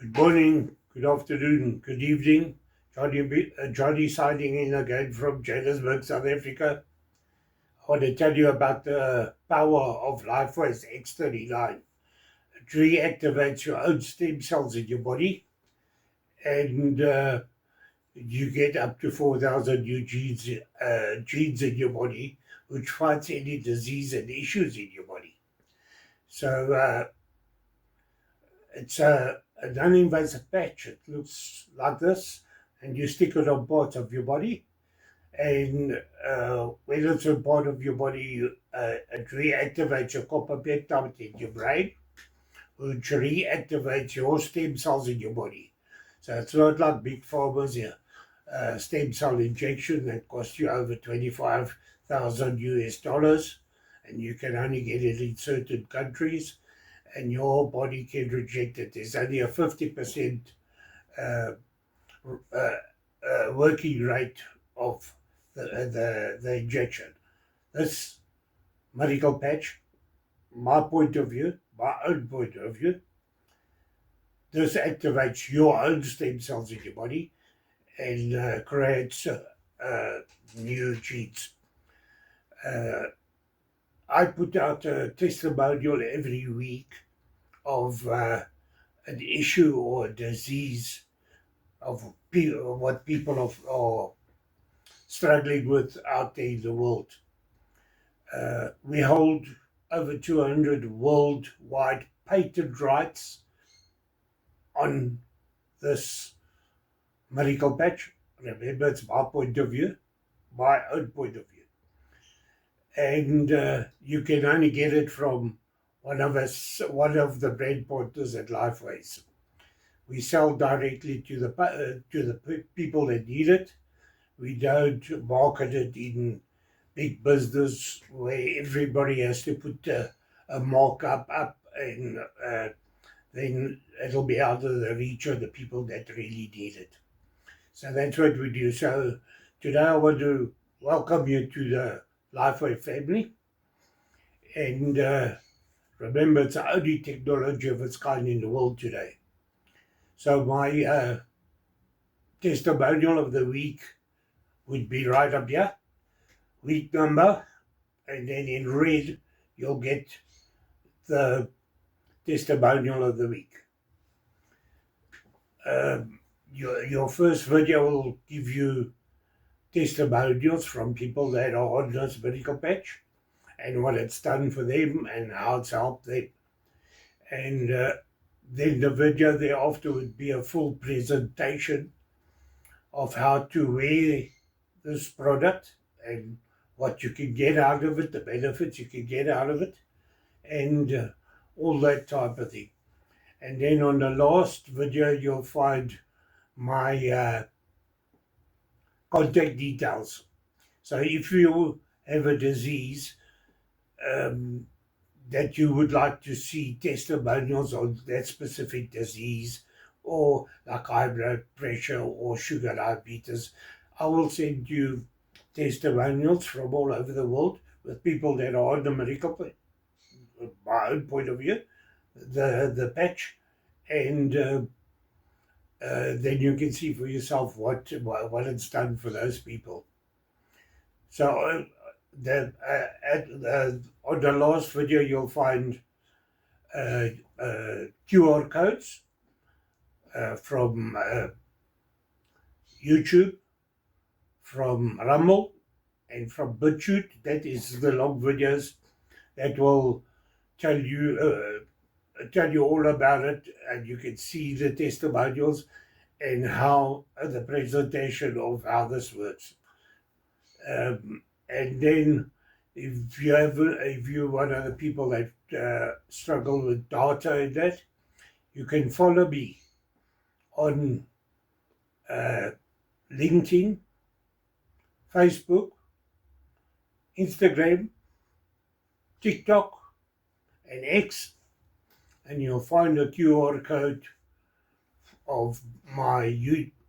Good morning, good afternoon, good evening. Johnny signing in again from Johannesburg, South Africa. I want to tell you about the power of Lifewave X39. It reactivates your own stem cells in your body, and you get up to 4,000 new genes in your body, which fights any disease and issues in your body. So it's an non-invasive patch. It looks like this, and you stick it on parts of your body. And when it's a part of your body, it reactivates your copper peptide in your brain, which reactivates your stem cells in your body. So it's not like big pharma's stem cell injection that costs you over 25,000 US dollars, and you can only get it in certain countries, and your body can reject it. There's only a 50% working rate of the injection. This medical patch, my own point of view, this activates your own stem cells in your body and creates new genes. I put out a testimonial every week of an issue or a disease of what people are struggling with out there in the world. We hold over 200 worldwide patent rights on this medical patch. Remember, it's my point of view, my own point of view. And you can only get it from one of the brand partners at Lifewave. We sell directly to the people that need it. We don't market it in big business where everybody has to put a markup up, and then it'll be out of the reach of the people that really need it. So that's what we do. So today I want to welcome you to the Lifewave family. And remember, it's the only technology of its kind in the world today. So my testimonial of the week would be right up here, week number, and then in red you'll get the testimonial of the week. Your first video will give you testimonials from people that are on this medical patch and what it's done for them and how it's helped them. And then the video thereafter would be a full presentation of how to wear this product and what you can get out of it, the benefits you can get out of it, and all that type of thing. And then on the last video, you'll find my contact details. So if you have a disease that you would like to see testimonials on that specific disease, or like high blood pressure or sugar diabetes, I will send you testimonials from all over the world with people that are on the medical, my own point of view, the patch, and then you can see for yourself what it's done for those people. So on the last video, you'll find QR codes from YouTube, from Rumble, and from BitChute. That is the long videos that will tell you all about it, and you can see the testimonials and how the presentation of how this works. And then if you're one of the people that struggle with data and that, you can follow me on LinkedIn, Facebook, Instagram, TikTok, and X, and you'll find a QR code of my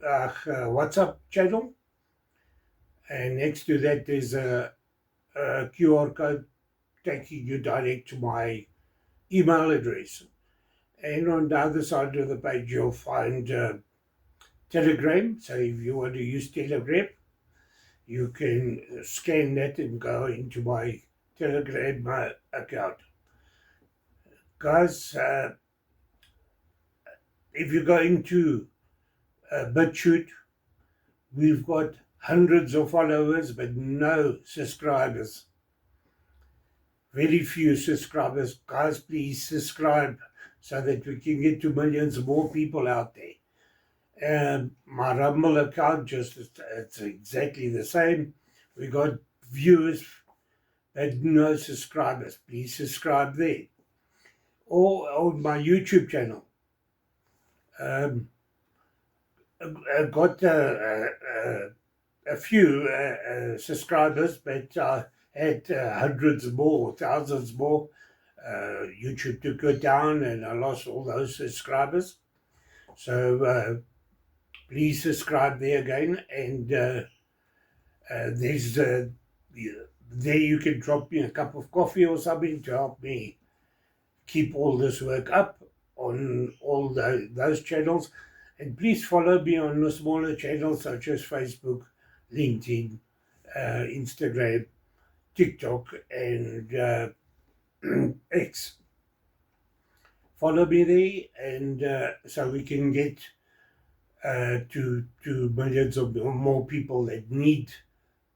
WhatsApp channel, and next to that there's a QR code taking you direct to my email address. And on the other side of the page, you'll find Telegram. So if you want to use Telegram, you can scan that and go into my Telegram account. Guys, if you go into BitChute, we've got hundreds of followers, but no subscribers. Very few subscribers. Guys, please subscribe so that we can get to millions more people out there. And my Rumble account, it's exactly the same. We got viewers, but no subscribers. Please subscribe there. Or on my YouTube channel. I got a few subscribers, but I had hundreds more, thousands more. YouTube took it down and I lost all those subscribers. So please subscribe there again. And there's there you can drop me a cup of coffee or something to help me keep all this work up on all those channels. And please follow me on the smaller channels such as Facebook, LinkedIn, Instagram, TikTok, and X. Follow me there, and so we can get to millions of more people that need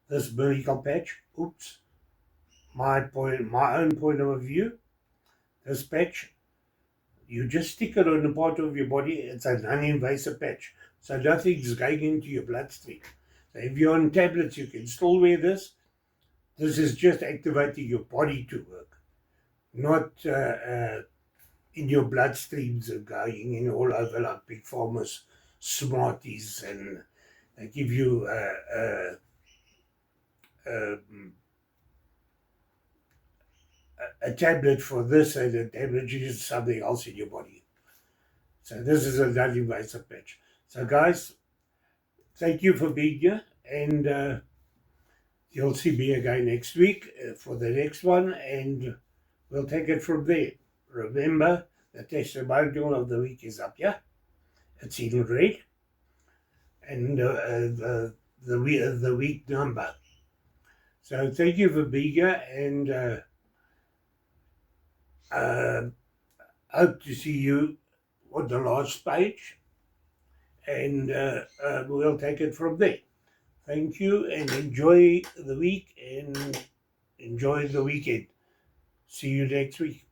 this miracle patch. Oops, my own point of view. This patch, you just stick it on a part of your body. It's a non-invasive patch, so nothing's going into your bloodstream. So if you're on tablets, you can still wear this. This is just activating your body to work, not in your bloodstreams and going in all over like big pharma's Smarties, and they give you a tablet for this and a tablet is something else in your body. So this is a non-invasive patch. So guys, thank you for being here, and you'll see me again next week for the next one, and we'll take it from there. Remember, the testimonial of the week is up, yeah? It's in red, and the week number. So thank you for being here, and hope to see you on the last page, and we'll take it from there. Thank you, and enjoy the week and enjoy the weekend. See you next week.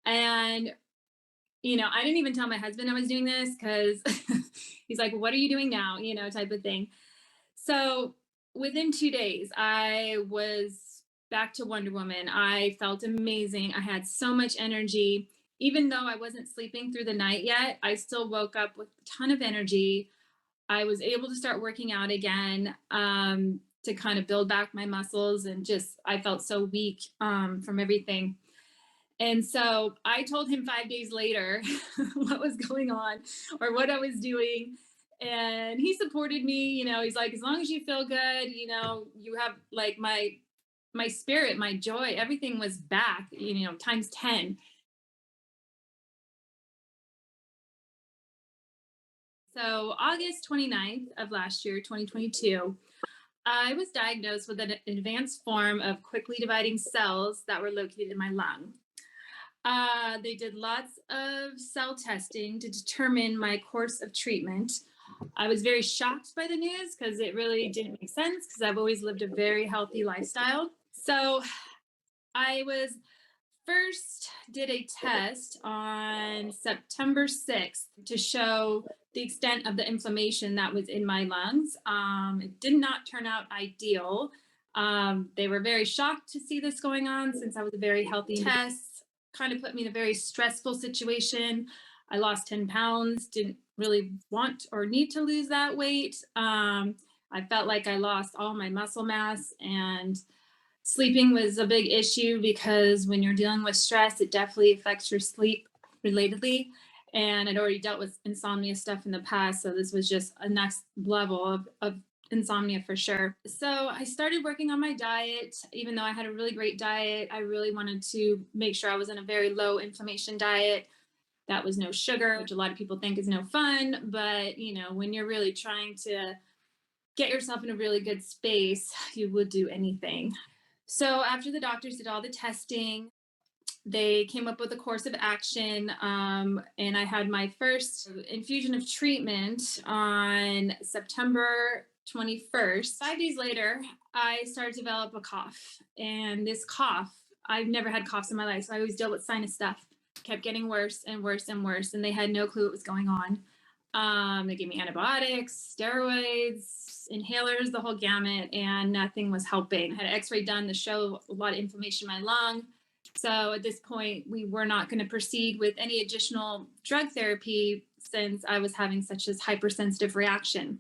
And, I didn't even tell my husband I was doing this because he's like, what are you doing now? Type of thing. So within 2 days, I was back to Wonder Woman. I felt amazing. I had so much energy. Even though I wasn't sleeping through the night yet, I still woke up with a ton of energy. I was able to start working out again, to kind of build back my muscles, and just, I felt so weak from everything. And so I told him 5 days later what was going on or what I was doing. And he supported me. He's like, as long as you feel good, you have like my spirit, my joy, everything was back, times 10. So August 29th of last year, 2022, I was diagnosed with an advanced form of quickly dividing cells that were located in my lung. They did lots of cell testing to determine my course of treatment. I was very shocked by the news because it really didn't make sense, because I've always lived a very healthy lifestyle. So I was first did a test on September 6th to show the extent of the inflammation that was in my lungs. It did not turn out ideal. They were very shocked to see this going on, since I was a very healthy. Tests kind of put me in a very stressful situation. I lost 10 pounds, didn't really want or need to lose that weight. I felt like I lost all my muscle mass, and sleeping was a big issue, because when you're dealing with stress, it definitely affects your sleep relatedly. And I'd already dealt with insomnia stuff in the past. So this was just a next level of insomnia for sure. So I started working on my diet. Even though I had a really great diet, I really wanted to make sure I was in a very low inflammation diet. That was no sugar, which a lot of people think is no fun. But, when you're really trying to get yourself in a really good space, you would do anything. So after the doctors did all the testing, they came up with a course of action, and I had my first infusion of treatment on September 21st. 5 days later, I started to develop a cough. And this cough, I've never had coughs in my life, so I always dealt with sinus stuff. Kept getting worse and worse and worse, and they had no clue what was going on. They gave me antibiotics, steroids, inhalers, the whole gamut, and nothing was helping. I had an x-ray done to show a lot of inflammation in my lung. So at this point, we were not going to proceed with any additional drug therapy since I was having such a hypersensitive reaction.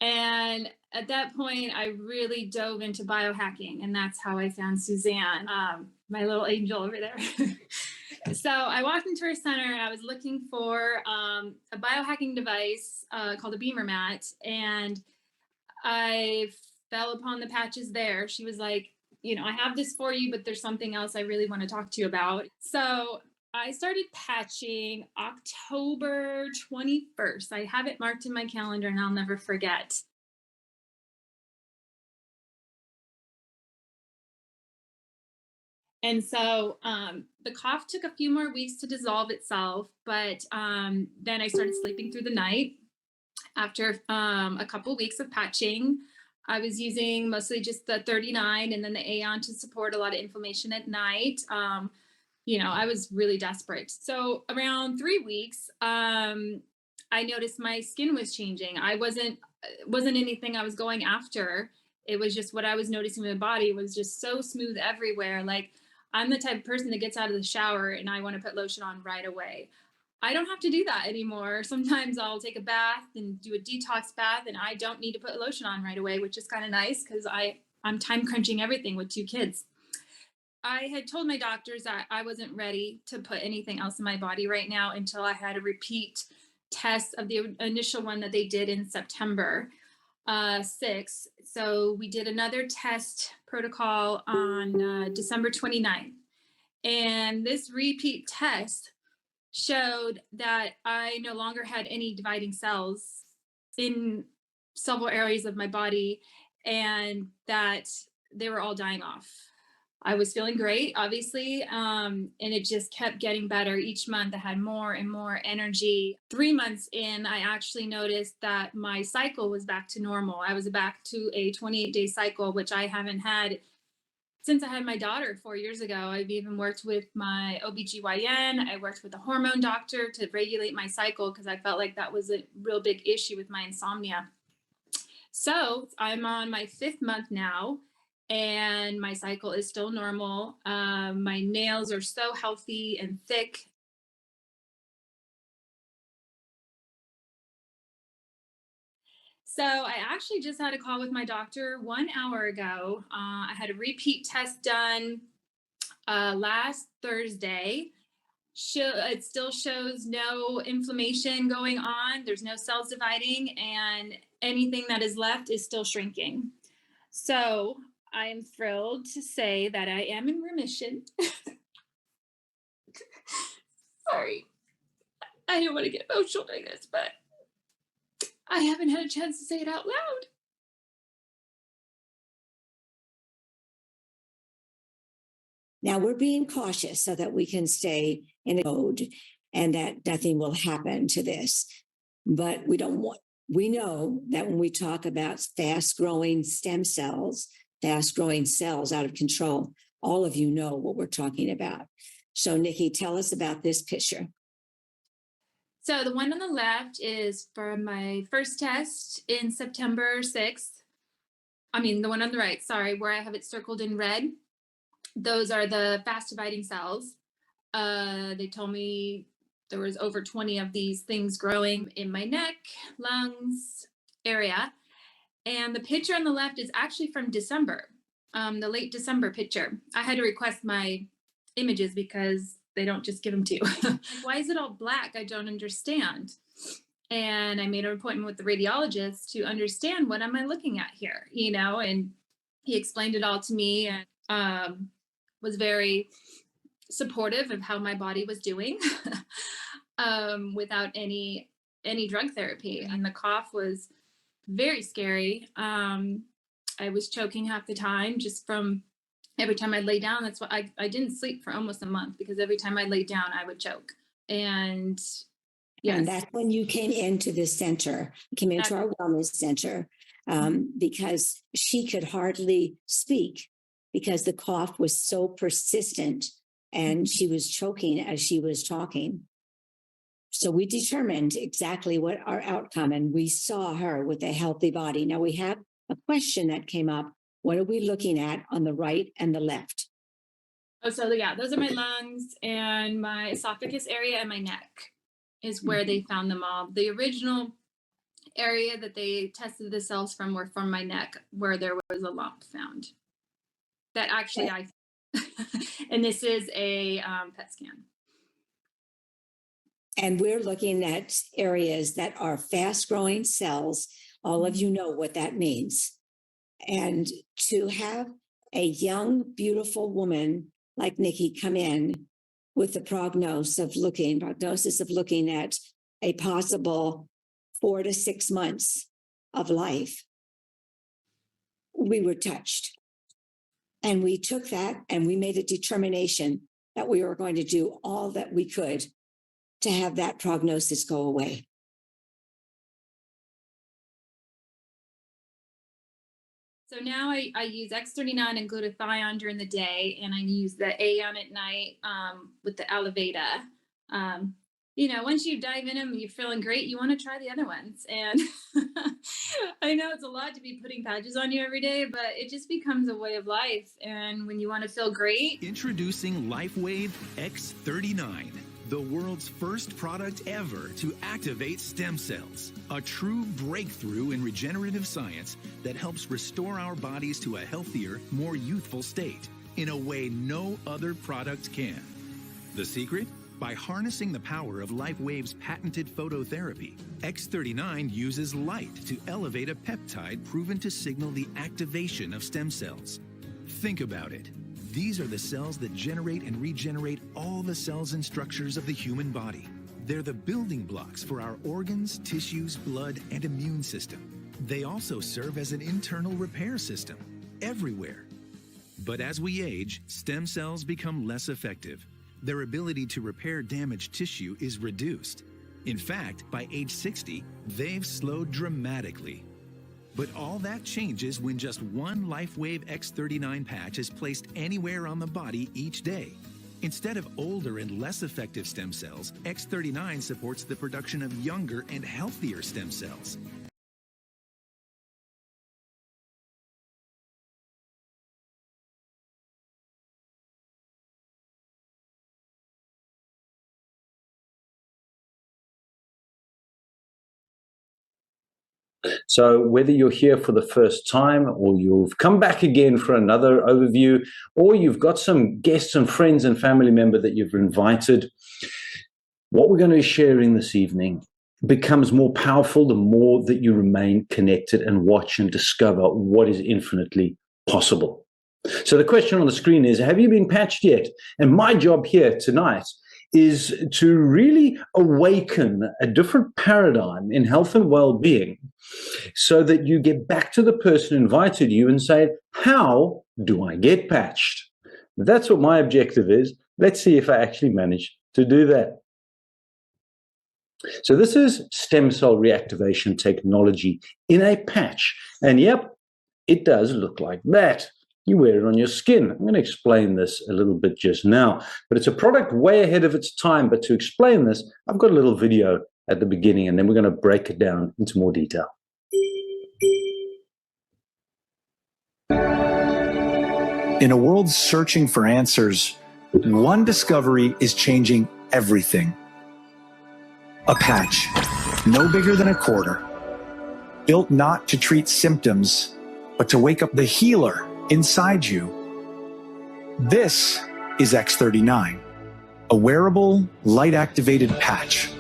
And at that point, I really dove into biohacking, and that's how I found Suzanne, my little angel over there. So I walked into her center, and I was looking for a biohacking device called a Beamer mat, and I fell upon the patches there. She was like, I have this for you, but there's something else I really want to talk to you about. So I started patching October 21st. I have it marked in my calendar and I'll never forget. And so the cough took a few more weeks to dissolve itself, but then I started sleeping through the night. After a couple of weeks of patching, I was using mostly just the 39 and then the Aeon to support a lot of inflammation at night. I was really desperate. So around 3 weeks, I noticed my skin was changing. I wasn't anything I was going after. It was just what I was noticing in my body was just so smooth everywhere. Like I'm the type of person that gets out of the shower and I want to put lotion on right away. I don't have to do that anymore. Sometimes I'll take a bath and do a detox bath and I don't need to put lotion on right away, which is kind of nice because I'm time crunching everything with 2 kids. I had told my doctors that I wasn't ready to put anything else in my body right now until I had a repeat test of the initial one that they did in September 6th. So we did another test protocol on December 29th. And this repeat test showed that I no longer had any dividing cells in several areas of my body and that they were all dying off. I was feeling great, obviously, and it just kept getting better. Each month I had more and more energy. 3 months in, I actually noticed that my cycle was back to normal. I was back to a 28-day cycle, which I haven't had since I had my daughter 4 years ago. I've even worked with my OBGYN. I worked with a hormone doctor to regulate my cycle because I felt like that was a real big issue with my insomnia. So I'm on my 5th month now and my cycle is still normal. My nails are so healthy and thick. So I actually just had a call with my doctor 1 hour ago. I had a repeat test done last Thursday. It still shows no inflammation going on. There's no cells dividing, and anything that is left is still shrinking. So I am thrilled to say that I am in remission. Sorry, I didn't want to get emotional doing this, but I haven't had a chance to say it out loud. Now we're being cautious so that we can stay in a mode and that nothing will happen to this. But we know that when we talk about fast growing stem cells, fast growing cells out of control, all of you know what we're talking about. So Nikki, tell us about this picture. So the one on the left is from my first test in September 6th. I mean, the one on the right, sorry, where I have it circled in red. Those are the fast dividing cells. They told me there was over 20 of these things growing in my neck, lungs area. And the picture on the left is actually from December, the late December picture. I had to request my images because they don't just give them to you. Why is it all black? I don't understand. And I made an appointment with the radiologist to understand what am I looking at here, and he explained it all to me, and was very supportive of how my body was doing without any drug therapy. And the cough was very scary. I was choking half the time just from every time I lay down. That's why I didn't sleep for almost a month, because every time I laid down, I would choke. And yes. And that's when you came into the center, came into our wellness center, because she could hardly speak because the cough was so persistent and she was choking as she was talking. So we determined exactly what our outcome, and we saw her with a healthy body. Now we have a question that came up. What are we looking at on the right and the left? Oh, so yeah, those are my lungs, and my esophagus area and my neck is where they found them all. The original area that they tested the cells from were from my neck, where there was a lump found. That actually I and this is a PET scan. And we're looking at areas that are fast-growing cells. All of you know what that means. And to have a young, beautiful woman like Nikki come in with the prognosis of looking at a possible 4 to 6 months of life, we were touched. And we took that and we made a determination that we were going to do all that we could to have that prognosis go away. So now I use X39 and glutathione during the day, and I use the Aeon at night with the Alaveda. Once you dive in them and you're feeling great, you want to try the other ones. And I know it's a lot to be putting patches on you every day, but it just becomes a way of life. And when you want to feel great. Introducing Lifewave X39. The world's first product ever to activate stem cells. A true breakthrough in regenerative science that helps restore our bodies to a healthier, more youthful state in a way no other product can. The secret? By harnessing the power of Lifewave's patented phototherapy, X39 uses light to elevate a peptide proven to signal the activation of stem cells. Think about it. These are the cells that generate and regenerate all the cells and structures of the human body. They're the building blocks for our organs, tissues, blood, and immune system. They also serve as an internal repair system everywhere. But as we age, stem cells become less effective. Their ability to repair damaged tissue is reduced. In fact, by age 60, they've slowed dramatically. But all that changes when just one Lifewave X39 patch is placed anywhere on the body each day. Instead of older and less effective stem cells, X39 supports the production of younger and healthier stem cells. So whether you're here for the first time or you've come back again for another overview, or you've got some guests and friends and family member that you've invited, what we're going to be sharing this evening becomes more powerful the more that you remain connected and watch and discover what is infinitely possible. So the question on the screen is, have you been patched yet? And my job here tonight is to really awaken a different paradigm in health and well-being so that you get back to the person who invited you and say, how do I get patched? That's what my objective is. Let's see if I actually manage to do that. So this is stem cell reactivation technology in a patch. And yep, it does look like that. You wear it on your skin. I'm going to explain this a little bit just now, but it's a product way ahead of its time. But to explain this, I've got a little video at the beginning, and then we're going to break it down into more detail. In a world searching for answers, one discovery is changing everything. A patch, no bigger than a quarter, built not to treat symptoms, but to wake up the healer inside you. This is X39, a wearable, light-activated patch.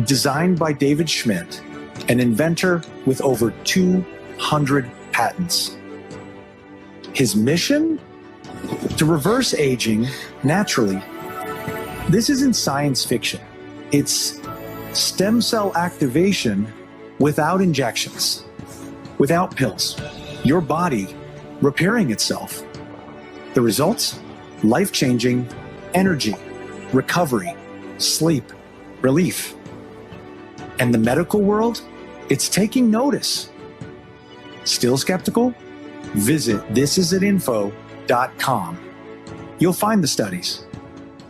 designed by David Schmidt, an inventor with over 200 patents. His mission? To reverse aging naturally. This isn't science fiction. It's stem cell activation without injections, without pills. Your body repairing itself. The results? Life-changing energy, recovery, sleep, relief. And the medical world? It's taking notice. Still skeptical? Visit thisisitinfo.com. You'll find the studies,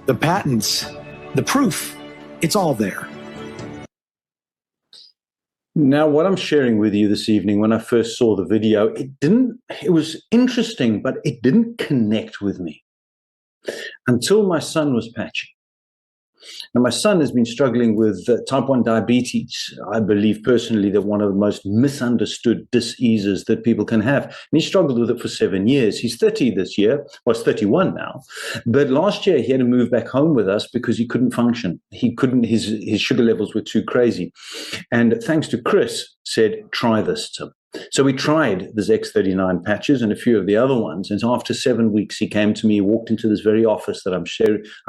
the patents, the proof. It's all there. Now, what I'm sharing with you this evening, when I first saw the video, it was interesting, but it didn't connect with me until my son was patching. Now, my son has been struggling with type 1 diabetes. I believe personally that one of the most misunderstood diseases that people can have. And he struggled with it for 7 years. He's 30 this year. Well, he's 31 now. But last year he had to move back home with us because he couldn't function. His sugar levels were too crazy. And thanks to Chris, said, try this, Tim. So we tried this X39 patches and a few of the other ones. And after 7 weeks, he came to me, he walked into this very office that I'm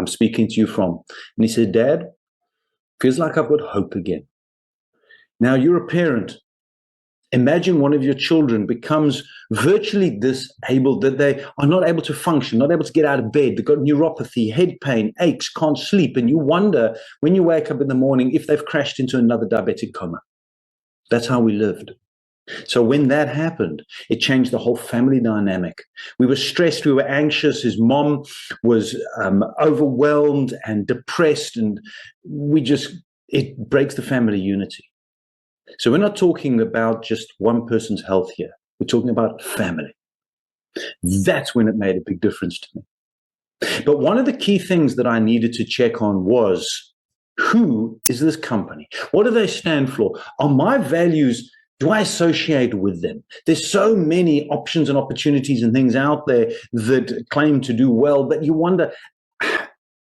speaking to you from. And he said, Dad, feels like I've got hope again. Now, you're a parent. Imagine one of your children becomes virtually disabled, that they are not able to function, not able to get out of bed. They've got neuropathy, head pain, aches, can't sleep. And you wonder when you wake up in the morning if they've crashed into another diabetic coma. That's how we lived. So when that happened, it changed the whole family dynamic. We were stressed, we were anxious. His mom was overwhelmed and depressed, and it breaks the family unity. So we're not talking about just one person's health here. We're talking about family. That's when it made a big difference to me. But one of the key things that I needed to check on was, who is this company? What do they stand for? Are my values, do I associate with them? There's so many options and opportunities and things out there that claim to do well, but you wonder,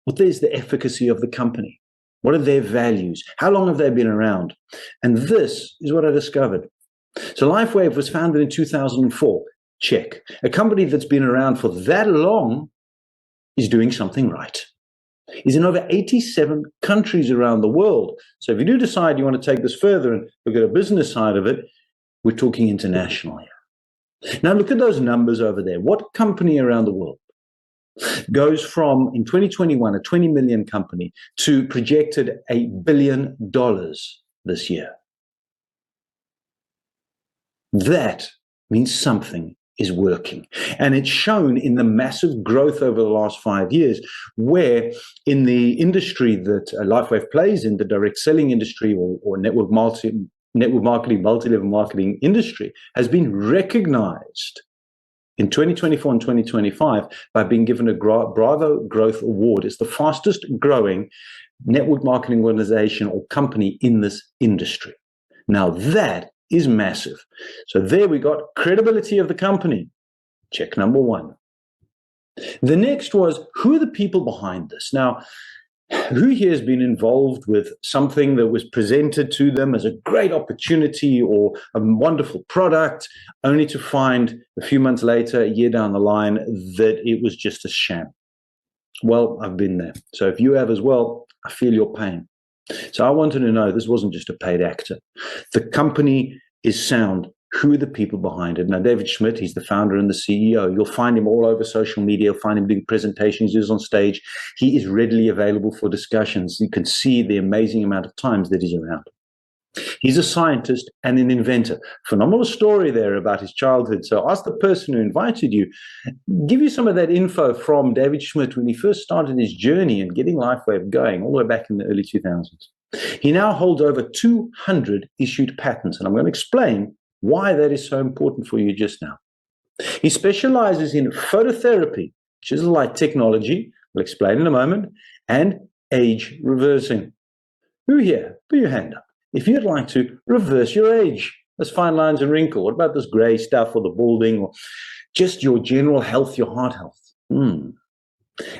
what is the efficacy of the company? What are their values? How long have they been around? And this is what I discovered. So Lifewave was founded in 2004. Check. A company that's been around for that long is doing something right. Is in over 87 countries around the world. So if you do decide you want to take this further and look at a business side of it, we're talking international here. Now look at those numbers over there. What company around the world goes from, in 2021, a 20 million company to projected $1 billion this year? That means something is working. And it's shown in the massive growth over the last 5 years, where in the industry that Lifewave plays in, the direct selling industry or network marketing, multi-level marketing industry, has been recognized in 2024 and 2025 by being given a Bravo Growth Award. It's the fastest growing network marketing organization or company in this industry. Now that is massive. So there we got credibility of the company. Check number one. The next was, who are the people behind this? Now, who here has been involved with something that was presented to them as a great opportunity or a wonderful product, only to find a few months later, a year down the line, that it was just a sham? Well, I've been there. So if you have as well, I feel your pain. So I wanted to know, this wasn't just a paid actor. The company is sound. Who are the people behind it? Now, David Schmidt, he's the founder and the CEO. You'll find him all over social media. You'll find him doing presentations. He's on stage. He is readily available for discussions. You can see the amazing amount of times that he's around. He's a scientist and an inventor. Phenomenal story there about his childhood. So ask the person who invited you, give you some of that info from David Schmidt when he first started his journey and getting Lifewave going all the way back in the early 2000s. He now holds over 200 issued patents, and I'm going to explain why that is so important for you just now. He specializes in phototherapy, which is light technology, I'll explain in a moment, and age reversing. Who here? Put your hand up if you'd like to reverse your age. Those fine lines and wrinkle. What about this gray stuff or the balding or just your general health, your heart health?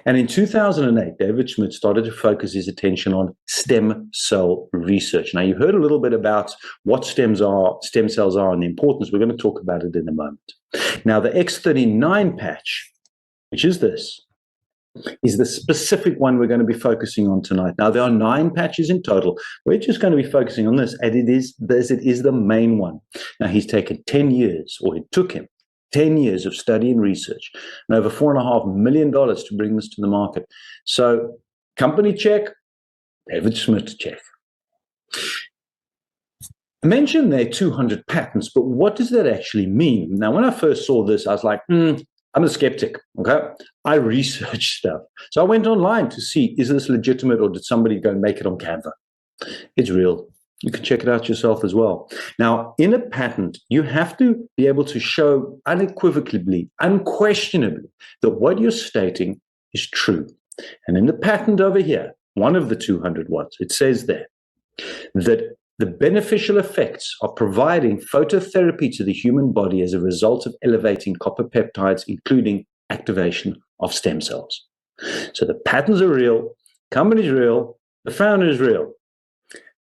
And in 2008, David Schmidt started to focus his attention on stem cell research. Now, you've heard a little bit about what stem cells are, and the importance. We're going to talk about it in a moment. Now, the X39 patch, which is this, is the specific one we're going to be focusing on tonight. Now, there are 9 patches in total. We're just going to be focusing on this, and it is the main one. Now, he's taken 10 years, or it took him 10 years of study and research, and over $4.5 million to bring this to the market. So, company check, David Schmidt check. I mentioned there are 200 patents, but what does that actually mean? Now, when I first saw this, I was like, I'm a skeptic, okay? I researched stuff. So I went online to see, is this legitimate, or did somebody go and make it on Canva? It's real. You can check it out yourself as well. Now, in a patent, you have to be able to show unequivocally, unquestionably, that what you're stating is true. And in the patent over here, one of the 200 ones, it says there that the beneficial effects of providing phototherapy to the human body as a result of elevating copper peptides, including activation of stem cells. So the patents are real, company's real, the founder is real.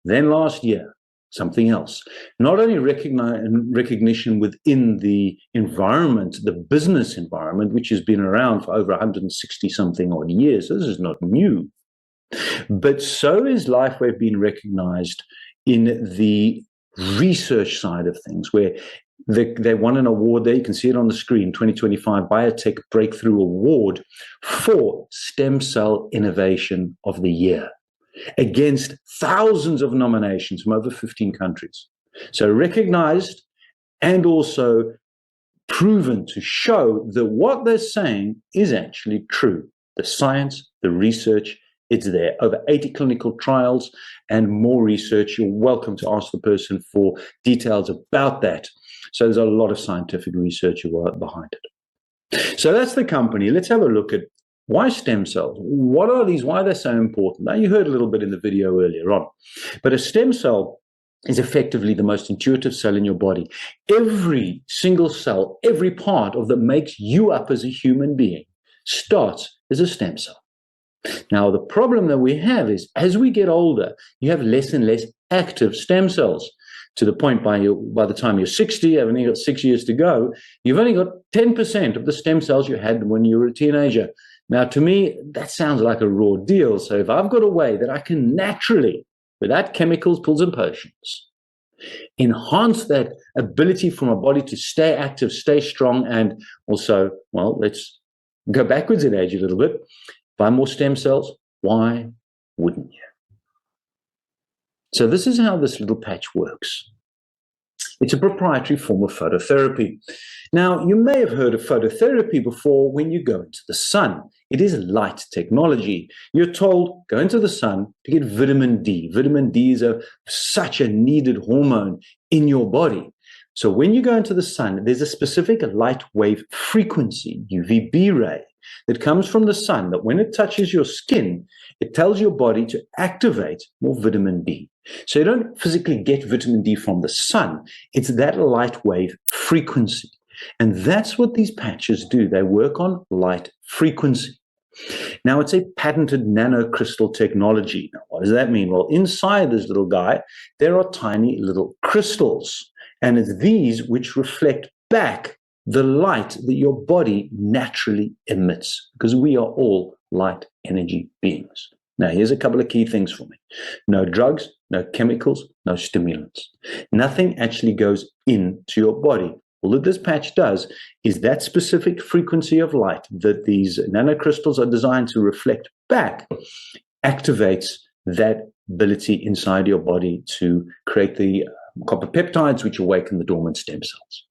Then last year, something else. Not only recognition within the environment, the business environment, which has been around for over 160-something odd years. This is not new. But so is Lifewave being recognized in the research side of things, where they won an award there. You can see it on the screen, 2025 Biotech Breakthrough Award for Stem Cell Innovation of the Year, against thousands of nominations from over 15 countries. So recognized and also proven to show that what they're saying is actually true. The science, the research, it's there. Over 80 clinical trials and more research. You're welcome to ask the person for details about that. So there's a lot of scientific research behind it. So that's the company. Let's have a look at why stem cells? What are these? Why are they so important? Now, you heard a little bit in the video earlier on, but a stem cell is effectively the most intuitive cell in your body. Every single cell, every part of that makes you up as a human being starts as a stem cell. Now, the problem that we have is as we get older, you have less and less active stem cells, to the point by the time you're 60, you've only got 6 years to go, you've only got 10% of the stem cells you had when you were a teenager. Now, to me, that sounds like a raw deal. So if I've got a way that I can naturally, without chemicals, pills, and potions, enhance that ability for my body to stay active, stay strong, and also, well, let's go backwards in age a little bit, buy more stem cells, why wouldn't you? So this is how this little patch works. It's a proprietary form of phototherapy. Now, you may have heard of phototherapy before when you go into the sun. It is light technology. You're told, go into the sun to get vitamin D. Vitamin D is such a needed hormone in your body. So when you go into the sun, there's a specific light wave frequency, UVB ray, that comes from the sun that when it touches your skin, it tells your body to activate more vitamin D. So you don't physically get vitamin D from the sun. It's that light wave frequency. And that's what these patches do. They work on light frequency. Now, it's a patented nanocrystal technology. Now, what does that mean? Well, inside this little guy, there are tiny little crystals. And it's these which reflect back the light that your body naturally emits, because we are all light energy beings. Now, here's a couple of key things for me. No drugs, no chemicals, no stimulants. Nothing actually goes into your body. All that this patch does is that specific frequency of light that these nanocrystals are designed to reflect back activates that ability inside your body to create the copper peptides, which awaken the dormant stem cells.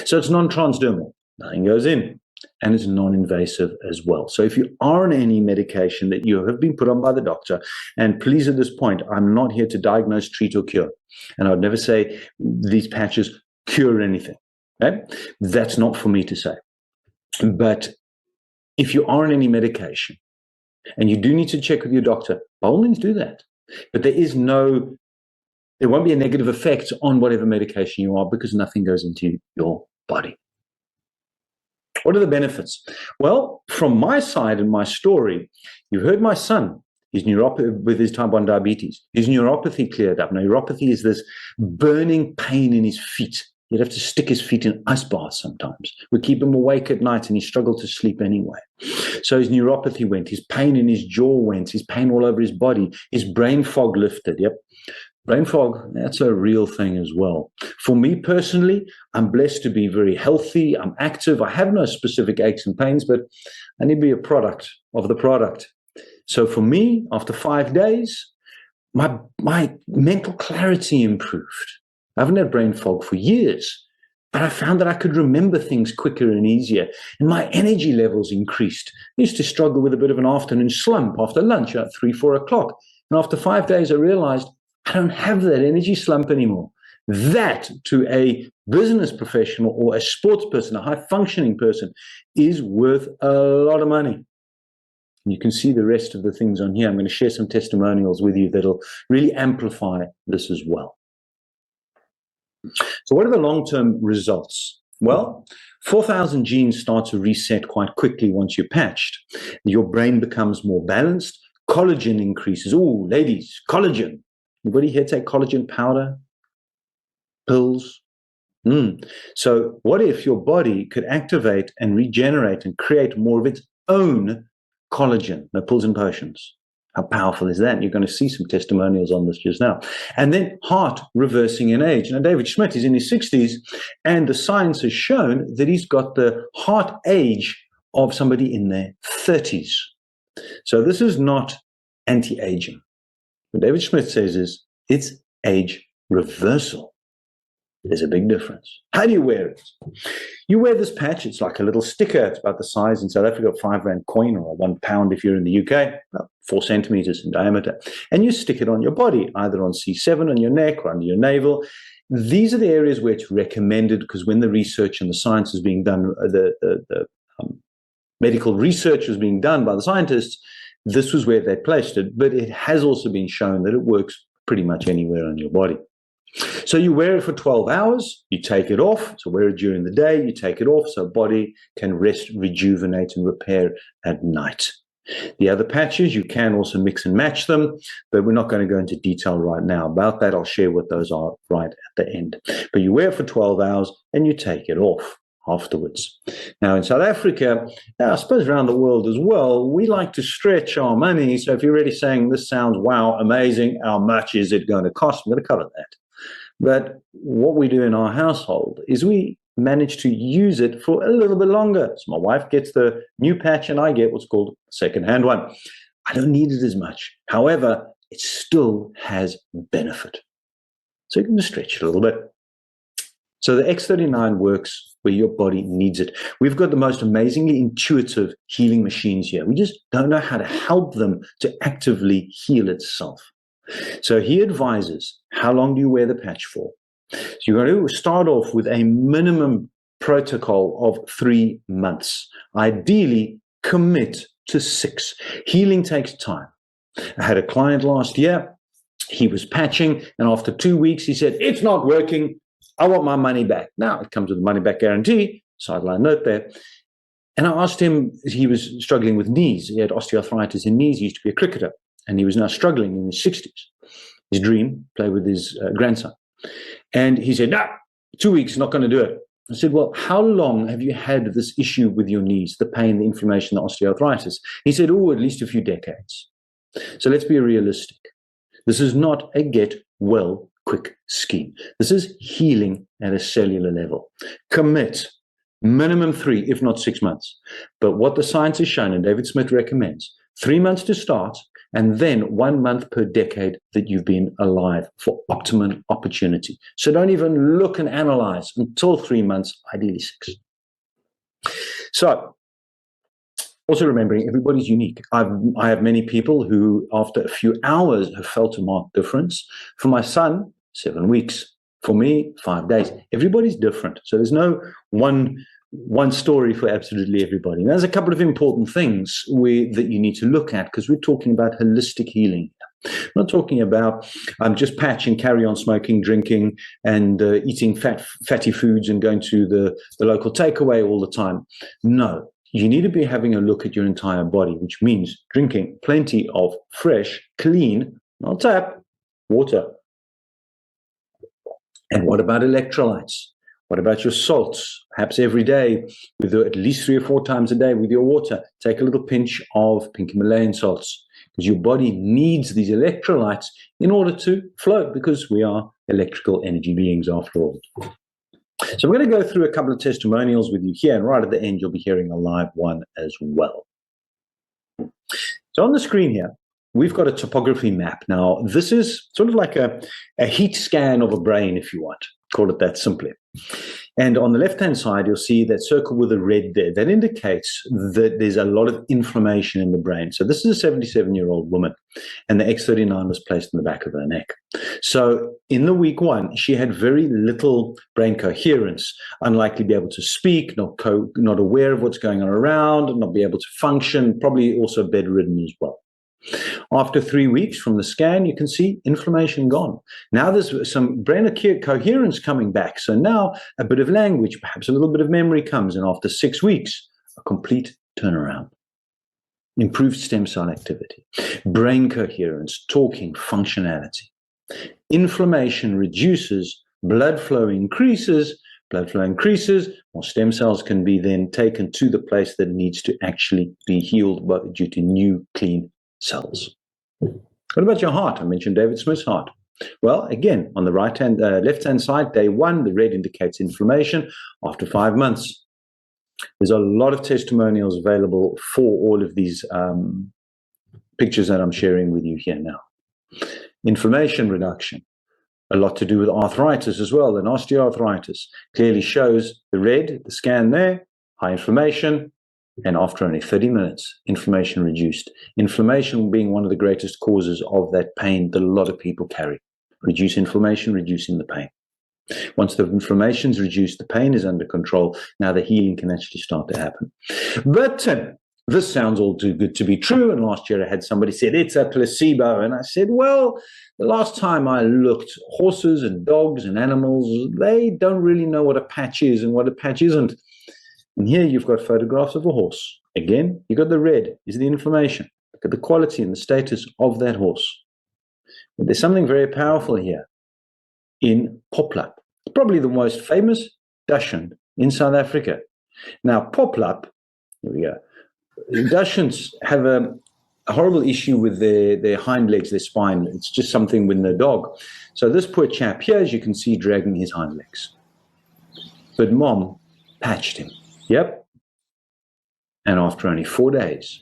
So it's non-transdermal. Nothing goes in. And it's non-invasive as well. So if you are on any medication that you have been put on by the doctor, and please at this point, I'm not here to diagnose, treat, or cure. And I would never say these patches cure anything. Okay? That's not for me to say. But if you are on any medication and you do need to check with your doctor, by all means do that. But there won't be a negative effect on whatever medication you are, because nothing goes into your body. What are the benefits? Well, from my side and my story, you've heard my son, his neuropathy with his type 1 diabetes. His neuropathy cleared up. Now, neuropathy is this burning pain in his feet. He'd have to stick his feet in ice baths sometimes. We keep him awake at night and he struggled to sleep anyway. So his neuropathy went, his pain in his jaw went, his pain all over his body, his brain fog lifted. Yep. Brain fog, that's a real thing as well. For me personally, I'm blessed to be very healthy. I'm active. I have no specific aches and pains, but I need to be a product of the product. So for me, after 5 days, my mental clarity improved. I haven't had brain fog for years, but I found that I could remember things quicker and easier, and my energy levels increased. I used to struggle with a bit of an afternoon slump after lunch at 3, 4 o'clock. And after 5 days, I realized I don't have that energy slump anymore. That, to a business professional or a sports person, a high-functioning person, is worth a lot of money. And you can see the rest of the things on here. I'm going to share some testimonials with you that'll really amplify this as well. So what are the long-term results? Well, 4,000 genes start to reset quite quickly once you're patched. Your brain becomes more balanced. Collagen increases. Oh, ladies, collagen. Anybody here take collagen powder? Pills? So what if your body could activate and regenerate and create more of its own collagen? No pills and potions. How powerful is that? You're going to see some testimonials on this just now. And then heart reversing in age. Now, David Schmidt is in his 60s, and the science has shown that he's got the heart age of somebody in their 30s. So this is not anti-aging. What David Schmidt says is it's age reversal. There's a big difference. How do you wear it? You wear this patch. It's like a little sticker. It's about the size in South Africa of a 5 rand coin, or £1 if you're in the UK, about 4 centimeters in diameter. And you stick it on your body, either on C7 on your neck or under your navel. These are the areas where it's recommended, because when the research and the science is being done, the medical research was being done by the scientists, this was where they placed it. But it has also been shown that it works pretty much anywhere on your body. So you wear it for 12 hours, you take it off. So wear it during the day, you take it off so body can rest, rejuvenate, and repair at night. The other patches, you can also mix and match them, but we're not going to go into detail right now about that. I'll share what those are right at the end. But you wear it for 12 hours and you take it off afterwards. Now, in South Africa, I suppose around the world as well, we like to stretch our money. So if you're already saying this sounds, wow, amazing, how much is it going to cost? I'm going to cover that. But what we do in our household is we manage to use it for a little bit longer. So my wife gets the new patch and I get what's called a second-hand one. I don't need it as much. However, it still has benefit. So you can just stretch it a little bit. So the X39 works where your body needs it. We've got the most amazingly intuitive healing machines here. We just don't know how to help them to actively heal itself. So he advises, how long do you wear the patch for? So you're going to start off with a minimum protocol of 3 months. Ideally, commit to 6. Healing takes time. I had a client last year. He was patching, and after 2 weeks, he said, it's not working. I want my money back. Now, it comes with a money-back guarantee, sideline note there. And I asked him, he was struggling with knees. He had osteoarthritis in knees. He used to be a cricketer, and he was now struggling in his 60s. His dream, play with his grandson. And he said, no, 2 weeks, not going to do it. I said, well, how long have you had this issue with your knees, the pain, the inflammation, the osteoarthritis? He said, oh, at least a few decades. So let's be realistic. This is not a get well quick scheme. This is healing at a cellular level. Commit. Minimum 3, if not 6 months. But what the science has shown, and David Smith recommends, 3 months to start, and then 1 month per decade that you've been alive for optimum opportunity. So don't even look and analyze until 3 months, ideally 6. So also remembering everybody's unique. I have many people who, after a few hours, have felt a marked difference. For my son, 7 weeks. For me, 5 days. Everybody's different. So there's no one story for absolutely everybody. And there's a couple of important things that you need to look at, because we're talking about holistic healing. I'm not talking about just patch and carry on smoking, drinking, and eating fatty foods and going to the local takeaway all the time. No, you need to be having a look at your entire body, which means drinking plenty of fresh, clean, not tap, water. And what about electrolytes? What about your salts? Perhaps every day, with at least 3 or 4 times a day with your water, take a little pinch of pink Himalayan salts, because your body needs these electrolytes in order to flow, because we are electrical energy beings after all. So I'm going to go through a couple of testimonials with you here, and right at the end, you'll be hearing a live one as well. So on the screen here, we've got a topography map. Now, this is sort of like a heat scan of a brain, if you want. Call it that simply. And on the left-hand side, you'll see that circle with a red there. That indicates that there's a lot of inflammation in the brain. So this is a 77-year-old woman, and the X39 was placed in the back of her neck. So in the week 1, she had very little brain coherence, unlikely to be able to speak, not aware of what's going on around, not be able to function, probably also bedridden as well. After 3 weeks from the scan, you can see inflammation gone. Now there's some brain coherence coming back. So now a bit of language, perhaps a little bit of memory comes. And after 6 weeks, a complete turnaround. Improved stem cell activity, brain coherence, talking, functionality. Inflammation reduces, blood flow increases. Blood flow increases, more stem cells can be then taken to the place that needs to actually be healed due to new, clean cells. What about your heart? I mentioned David Smith's heart. Well, again, on the left-hand side, day 1, the red indicates inflammation. After 5 months, there's a lot of testimonials available for all of these pictures that I'm sharing with you here now. Inflammation reduction, a lot to do with arthritis as well, and osteoarthritis. Clearly shows the red, the scan there, high inflammation. And after only 30 minutes, inflammation reduced. Inflammation being one of the greatest causes of that pain that a lot of people carry. Reduce inflammation, reducing the pain. Once the inflammation's reduced, the pain is under control. Now the healing can actually start to happen. But this sounds all too good to be true. And last year I had somebody said, it's a placebo. And I said, well, the last time I looked, horses and dogs and animals, they don't really know what a patch is and what a patch isn't. And here you've got photographs of a horse. Again, you've got the red is the inflammation. Look at the quality and the status of that horse. But there's something very powerful here in Poplar. It's probably the most famous Dachshund in South Africa. Now, Poplar, here we go. Dachshunds have a horrible issue with their hind legs, their spine. It's just something with the dog. So this poor chap here, as you can see, dragging his hind legs. But mom patched him. Yep. And after only 4 days.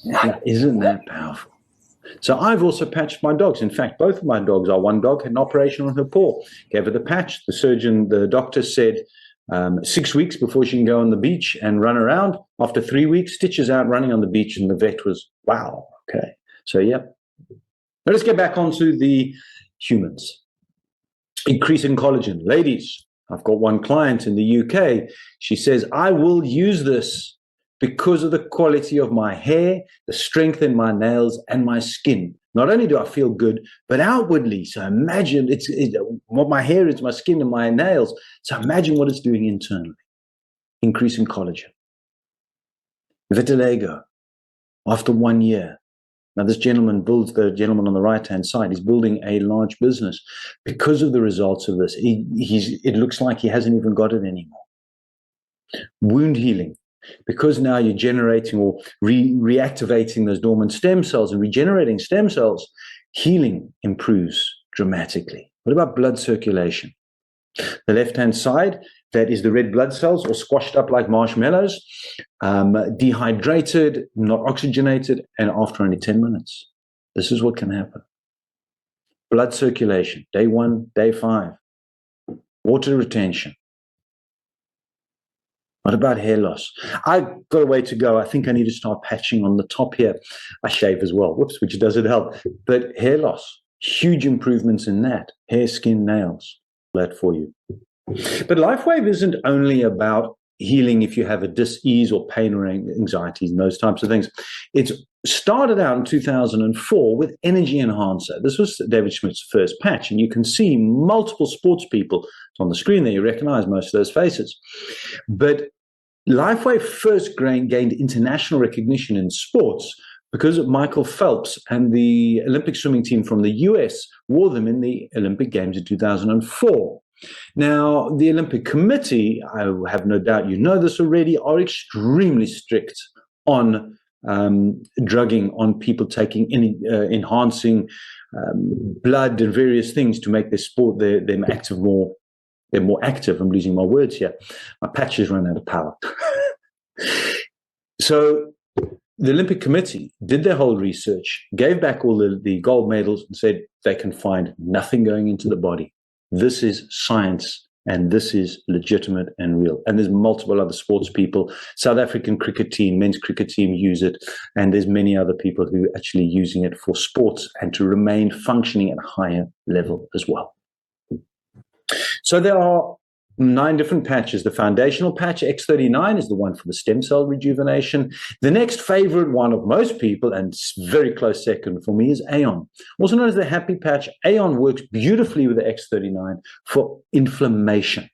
Now, isn't that powerful? So I've also patched my dogs. In fact, both of my dogs, our one dog had an operation on her paw. Gave her the patch. The doctor said 6 weeks before she can go on the beach and run around. After 3 weeks, stitches out running on the beach, and the vet was, wow, okay. So, yep. Now let's get back onto the humans. Increasing collagen. Ladies, I've got one client in the UK. She says, I will use this because of the quality of my hair, the strength in my nails, and my skin. Not only do I feel good, but outwardly. So imagine what my hair is, my skin, and my nails. So imagine what it's doing internally. Increasing collagen. Vitiligo. After 1 year. Now, this gentleman builds, the gentleman on the right-hand side, he's building a large business because of the results of this. It looks like he hasn't even got it anymore. Wound healing, because now you're generating or reactivating those dormant stem cells and regenerating stem cells, healing improves dramatically. What about blood circulation? The left-hand side, that is the red blood cells, all squashed up like marshmallows, dehydrated, not oxygenated, and after only 10 minutes. This is what can happen. Blood circulation, day 1, day 5. Water retention. What about hair loss? I've got a way to go. I think I need to start patching on the top here. I shave as well, whoops, which doesn't help. But hair loss, huge improvements in that. Hair, skin, nails, that for you. But Lifewave isn't only about healing if you have a dis-ease or pain or anxieties and those types of things. It's started out in 2004 with Energy Enhancer. This was David Schmidt's first patch, and you can see multiple sports people on the screen there. You recognize most of those faces. But Lifewave first gained international recognition in sports because of Michael Phelps and the Olympic swimming team from the US wore them in the Olympic Games in 2004. Now, the Olympic Committee, I have no doubt you know this already, are extremely strict on drugging, on people taking enhancing blood and various things to make their sport, them active more. They're more active. I'm losing my words here. My patches run out of power. So the Olympic Committee did their whole research, gave back all the gold medals, and said they can find nothing going into the body. This is science, and this is legitimate and real. And there's multiple other sports people. South African cricket team, men's cricket team use it, and there's many other people who are actually using it for sports and to remain functioning at a higher level as well. So there are 9 different patches. The foundational patch, X39, is the one for the stem cell rejuvenation. The next favorite one of most people, and very close second for me, is Aeon. Also known as the happy patch, Aeon works beautifully with the X39 for inflammation.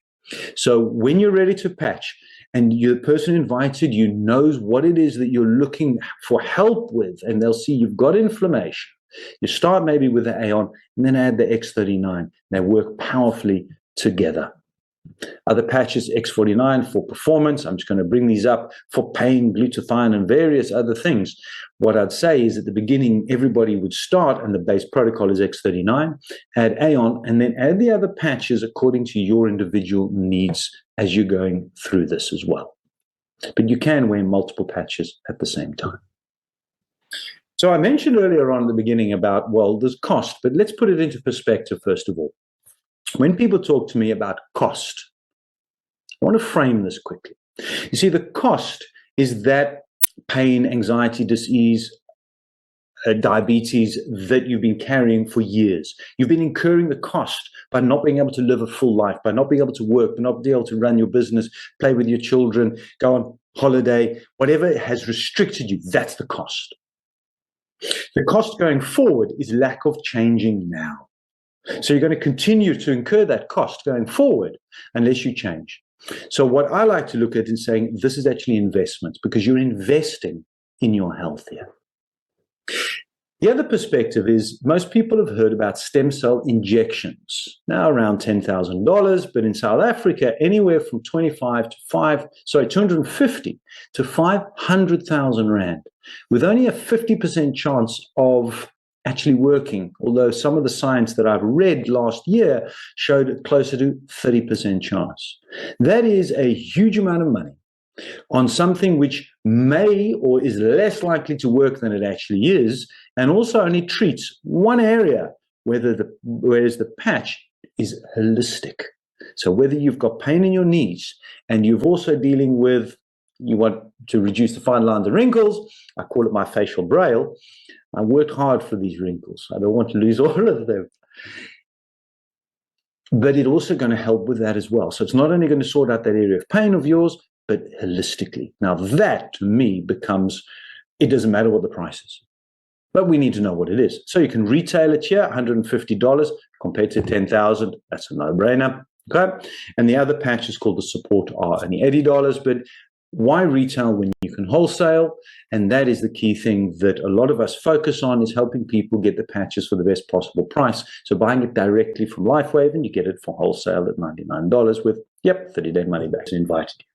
So when you're ready to patch, and the person invited you knows what it is that you're looking for help with, and they'll see you've got inflammation, you start maybe with the Aeon, and then add the X39. They work powerfully together. Other patches, X49 for performance. I'm just going to bring these up for pain, glutathione, and various other things. What I'd say is at the beginning, everybody would start, and the base protocol is X39, add Aeon, and then add the other patches according to your individual needs as you're going through this as well. But you can wear multiple patches at the same time. So I mentioned earlier on at the beginning about, well, there's cost, but let's put it into perspective first of all. When people talk to me about cost, I want to frame this quickly. You see, the cost is that pain, anxiety, disease, diabetes that you've been carrying for years. You've been incurring the cost by not being able to live a full life, by not being able to work, by not being able to run your business, play with your children, go on holiday, whatever has restricted you, that's the cost. The cost going forward is lack of changing now. So you're going to continue to incur that cost going forward unless you change. So what I like to look at is saying this is actually investment, because you're investing in your health here. The other perspective is most people have heard about stem cell injections, now around $10,000, but in South Africa, anywhere from 250 to 500,000 Rand, with only a 50% chance of actually working, although some of the science that I've read last year showed closer to 30% chance. That is a huge amount of money on something which may or is less likely to work than it actually is, and also only treats one area, whereas the patch is holistic. So whether you've got pain in your knees and you've also dealing with, you want to reduce the fine lines and wrinkles, I call it my facial braille. I worked hard for these wrinkles. I don't want to lose all of them. But it's also going to help with that as well. So it's not only going to sort out that area of pain of yours, but holistically. Now that, to me, becomes, it doesn't matter what the price is. But we need to know what it is. So you can retail it here, $150 compared to $10,000. That's a no-brainer. Okay. And the other patch is called the Support R, only $80. But why retail when you can wholesale? And that is the key thing that a lot of us focus on, is helping people get the patches for the best possible price. So buying it directly from Lifewave, and you get it for wholesale at $99 with, 30-day money back. So invited you.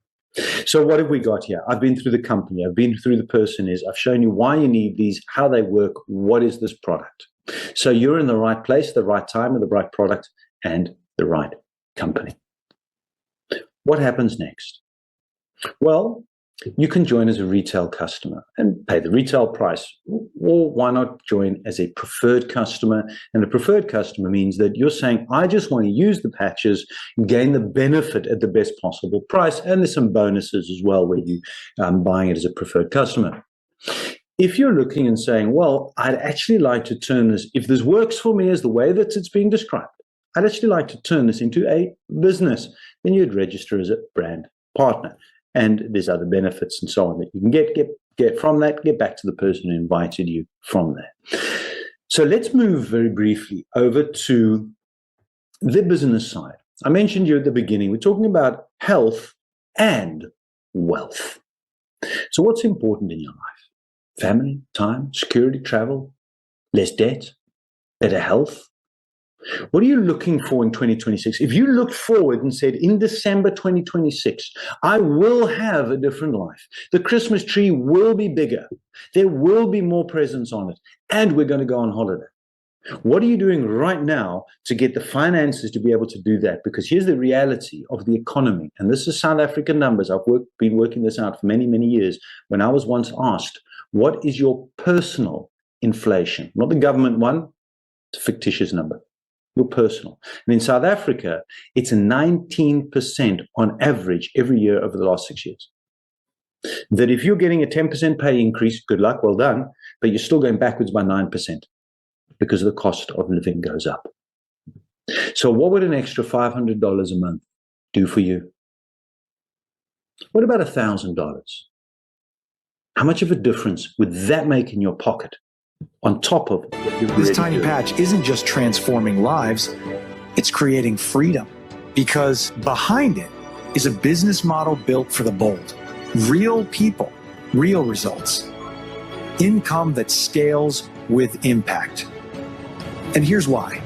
So what have we got here? I've been through the company. I've been through the person is. I've shown you why you need these, how they work, what is this product. So you're in the right place, the right time, with the right product and the right company. What happens next? Well, you can join as a retail customer and pay the retail price, or why not join as a preferred customer? And the preferred customer means that you're saying, I just want to use the patches, gain the benefit at the best possible price, and there's some bonuses as well where you buying it as a preferred customer. If you're looking and saying, well, I'd actually like to turn this, if this works for me as the way that it's being described, I'd actually like to turn this into a business, then you'd register as a brand partner. And there's other benefits and so on that you can get Get back to the person who invited you from there. So let's move very briefly over to the business side. I mentioned you at the beginning, we're talking about health and wealth. So what's important in your life? Family, time, security, travel, less debt, better health. What are you looking for in 2026? If you looked forward and said, in December 2026, I will have a different life. The Christmas tree will be bigger. There will be more presents on it. And we're going to go on holiday. What are you doing right now to get the finances to be able to do that? Because here's the reality of the economy. And this is South African numbers. I've been working this out for many, many years. When I was once asked, what is your personal inflation? Not the government one. It's a fictitious number. Your personal. And in South Africa, it's 19% on average every year over the last 6 years. That if you're getting a 10% pay increase, good luck, well done, but you're still going backwards by 9%. Because the cost of living goes up. So what would an extra $500 a month do for you? What about $1,000? How much of a difference would that make in your pocket on top of what you're This tiny doing? patch isn't just transforming lives, it's creating freedom. Because behind it is a business model built for the bold. Real people, real results. Income that scales with impact. And here's why.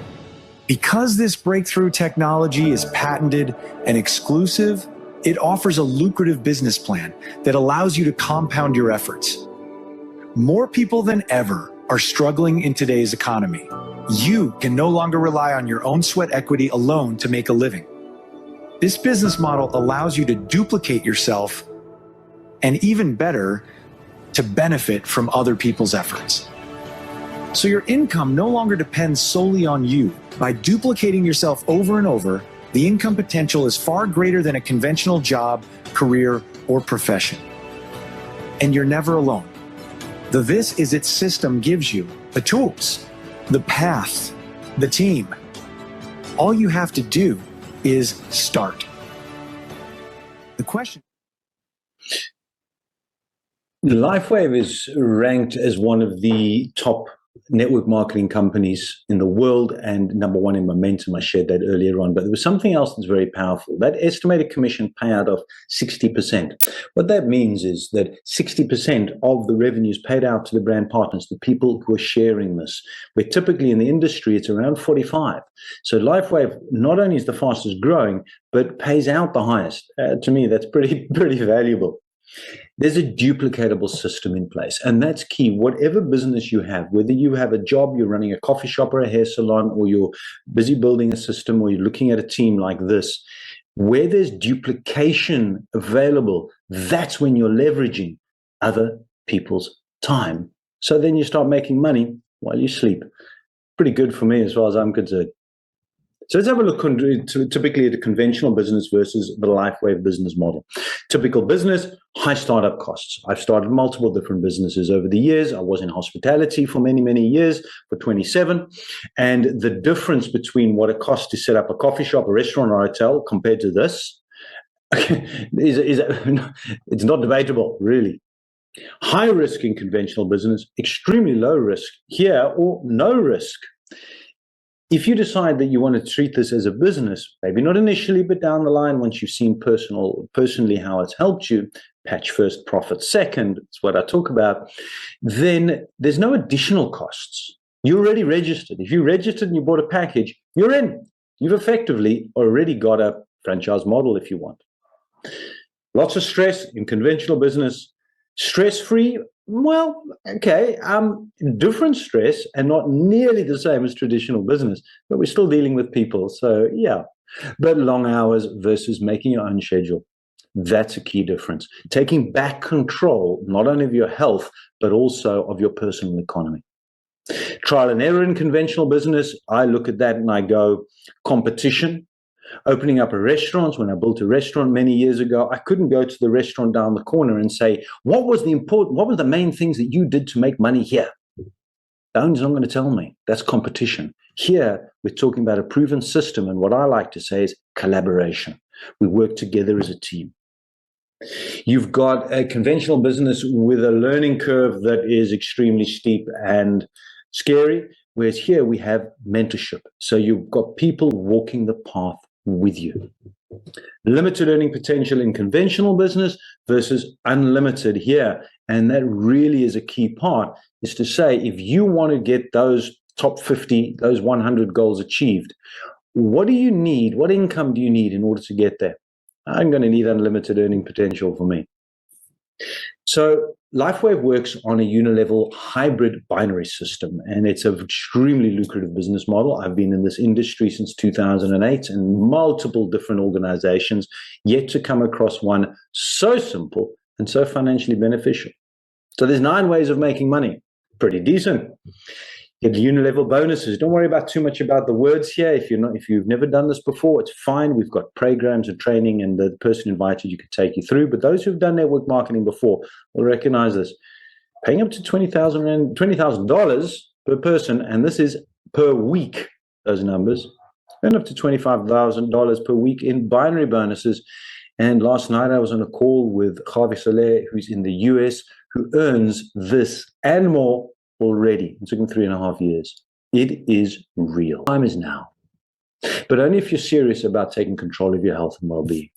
Because this breakthrough technology is patented and exclusive, it offers a lucrative business plan that allows you to compound your efforts. More people than ever are struggling in today's economy. You can no longer rely on your own sweat equity alone to make a living. This business model allows you to duplicate yourself and, even better, to benefit from other people's efforts. So your income no longer depends solely on you. By duplicating yourself over and over, the income potential is far greater than a conventional job, career, or profession. And you're never alone. The This Is It system gives you the tools, the path, the team. All you have to do is start. The question. Lifewave is ranked as one of the top network marketing companies in the world and number one in momentum. I shared that earlier on, but there was something else that's very powerful. That estimated commission payout of 60%. What that means is that 60% of the revenues paid out to the brand partners, the people who are sharing this, where typically in the industry it's around 45. So Lifewave not only is the fastest growing, but pays out the highest. To me, that's pretty valuable. There's a duplicatable system in place, and that's key. Whatever business you have, whether you have a job, you're running a coffee shop or a hair salon, or you're busy building a system, or you're looking at a team like this, where there's duplication available, that's when you're leveraging other people's time. So then you start making money while you sleep. Pretty good for me as far as I'm concerned. So let's have a look typically at a conventional business versus the Lifewave business model. Typical business, high startup costs. I've started multiple different businesses over the years. I was in hospitality for many, many years, for 27. And the difference between what it costs to set up a coffee shop, a restaurant, or a hotel compared to this, it's not debatable, really. High risk in conventional business, extremely low risk here, or no risk. If you decide that you want to treat this as a business, maybe not initially, but down the line, once you've seen personally how it's helped you, patch first, profit second, it's what I talk about, then there's no additional costs. You're already registered. If you registered and you bought a package, you're in. You've effectively already got a franchise model if you want. Lots of stress in conventional business. Stress-free, well, okay, different stress and not nearly the same as traditional business, but we're still dealing with people, so yeah. But long hours versus making your own schedule, that's a key difference. Taking back control, not only of your health, but also of your personal economy. Trial and error in conventional business, I look at that and I go, competition. Opening up a restaurant, when I built a restaurant many years ago, I couldn't go to the restaurant down the corner and say, what was the main things that you did to make money here? The owner's not going to tell me. That's competition. Here, we're talking about a proven system, and what I like to say is collaboration. We work together as a team. You've got a conventional business with a learning curve that is extremely steep and scary, whereas here we have mentorship. So you've got people walking the path with you. Limited earning potential in conventional business versus unlimited here. And that really is a key part, is to say, if you want to get those top 50, those 100 goals achieved, what do you need? What income do you need in order to get there? I'm going to need unlimited earning potential for me. So Lifewave works on a unilevel hybrid binary system, and it's an extremely lucrative business model. I've been in this industry since 2008 and multiple different organizations, yet to come across one so simple and so financially beneficial. So there's 9 ways of making money. Pretty decent. Get unilevel bonuses. Don't worry about too much about the words here. If you've never done this before, it's fine. We've got programs and training, and the person invited you could take you through. But those who've done network marketing before will recognize this. Paying up to $20,000 per person, and this is per week. Those numbers, and up to $25,000 per week in binary bonuses. And last night I was on a call with Javi Soler, who's in the US, who earns this and more already. It took him 3.5 years. It is real. Time is now. But only if you're serious about taking control of your health and well-being.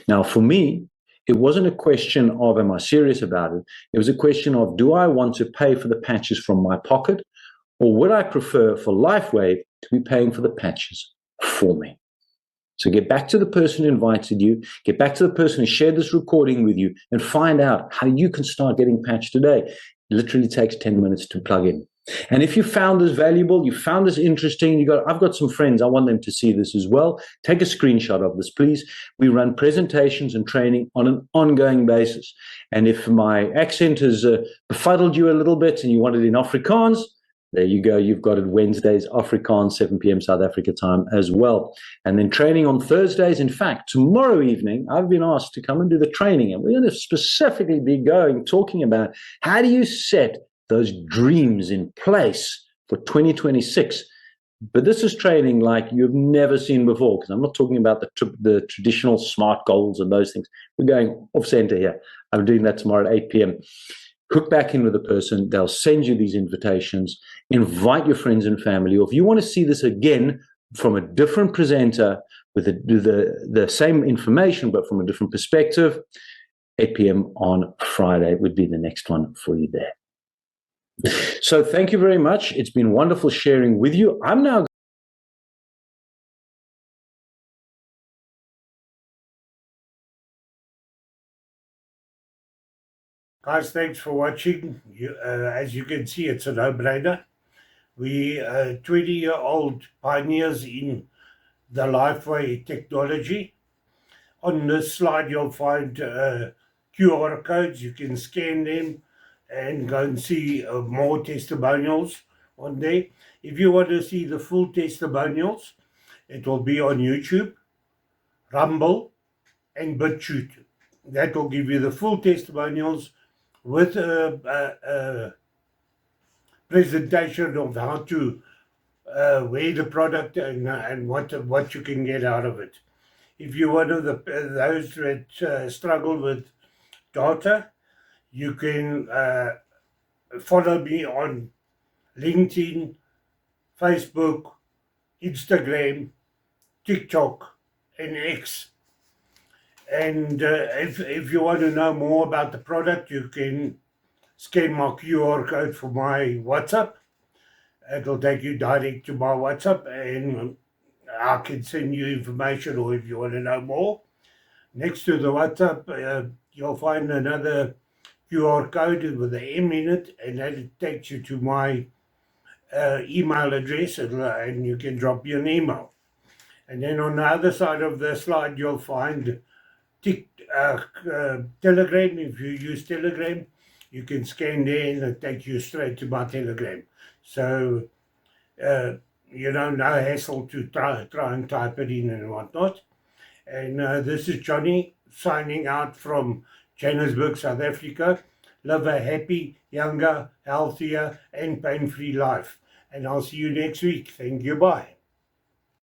Now, for me, it wasn't a question of, am I serious about it? It was a question of, do I want to pay for the patches from my pocket, or would I prefer for Lifewave to be paying for the patches for me? So get back to the person who invited you, get back to the person who shared this recording with you, and find out how you can start getting patched today. It literally takes 10 minutes to plug in. And if you found this valuable, you found this interesting, I've got some friends, I want them to see this as well. Take a screenshot of this, please. We run presentations and training on an ongoing basis. And if my accent has befuddled you a little bit and you want it in Afrikaans, there you go. You've got it Wednesdays, Afrikaans, 7 p.m. South Africa time as well. And then training on Thursdays. In fact, tomorrow evening, I've been asked to come and do the training. And we're going to specifically be talking about how do you set those dreams in place for 2026. But this is training like you've never seen before, because I'm not talking about the traditional SMART goals and those things. We're going off center here. I'm doing that tomorrow at 8 p.m. Hook back in with a person. They'll send you these invitations. Invite your friends and family. Or if you want to see this again from a different presenter with the same information, but from a different perspective, 8 p.m. on Friday would be the next one for you there. So thank you very much. It's been wonderful sharing with you. I'm now Guys, thanks for watching. As you can see, it's a no-brainer. We are 20-year-old pioneers in the Lifewave technology. On this slide, you'll find QR codes. You can scan them and go and see more testimonials on there. If you want to see the full testimonials, it will be on YouTube, Rumble, and BitChute. That will give you the full testimonials with a presentation of how to wear the product and what you can get out of it. If you're one of those that struggle with data, you can follow me on LinkedIn, Facebook, Instagram, TikTok, and X. And if you want to know more about the product, you can scan my QR code for my WhatsApp. It'll take you direct to my WhatsApp, and I can send you information, or if you want to know more. Next to the WhatsApp, you'll find another QR code with an M in it, and that takes you to my email address, and you can drop me an email. And then on the other side of the slide, you'll find Telegram. If you use Telegram, you can scan there and it takes you straight to my Telegram. So, no hassle to try and type it in and whatnot. And this is Johnny signing out from Johannesburg, South Africa. Live a happy, younger, healthier, and pain-free life. And I'll see you next week. Thank you. Bye.